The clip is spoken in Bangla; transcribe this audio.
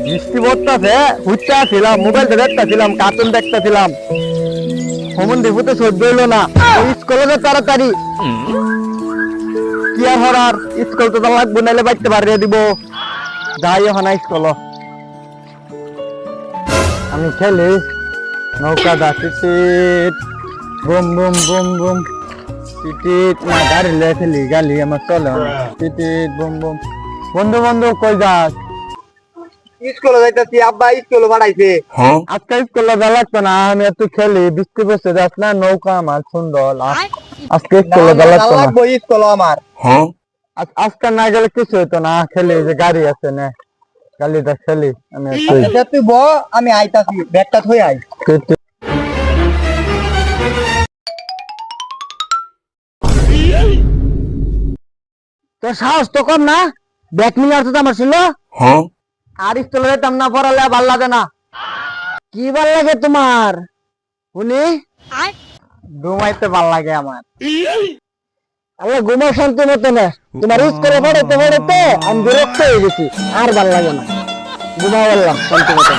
বৃষ্টি পড়তেছে, হুচ্চা ছিলাম, মোবাইলটা দেখতেছিলাম, কার্টুন দেখতেছিলাম। হোমন দেখো তো সহ্য হইলো না। স্কুলে তো তাড়াতাড়ি কি আর হরার, স্কুল তো লাগবো, নাইলে বাইতে পারিয়ে দিব। যাই এখন স্কুল আমি খেলি নৌকা দা টিটিট বুম বুম বুম বুম টিটিট না গাড়ি লে খেলি গালি আমার চলে টিটিট বুম বুম। বন্ধু বন্ধু কই যাস? স্কুলে যাইতাছি, আব্বা স্কুলে পাঠাইছে। আজকে স্কুলে যা লাগতো না, আমি একটু খেলি, বৃষ্টি পড়ছে, যাস না, নৌকা আমার সুন্দর। আজকে স্কুলে যা লাগতো না, লাগবো স্কুল আমার। আজকে না গেলে কিছু হইতো না। খেলি, যে গাড়ি আছে না, গাড়িটা খেলি আমি একটু। আচ্ছা, তুই ব, আমি আইতাছি, ব্যাগটা থই আই। টিটিট। তোর সাহস তো কম না, ব্যাট মিলার তো আমার ছিল। আর স্কুলে যেতাম না, পড়ালে ভাল লাগে না। কি ভাল লাগে তোমার উনি? ঘুমাইতে ভাল লাগে আমার। আল্লাহ ঘুমাও শান্তি মতো না। তোমার স্কুলে পড়াতে পড়াতে আমি বিরক্ত হয়ে গেছি, আর ভাল লাগে না। ঘুমাও বললাম শান্তি মতো।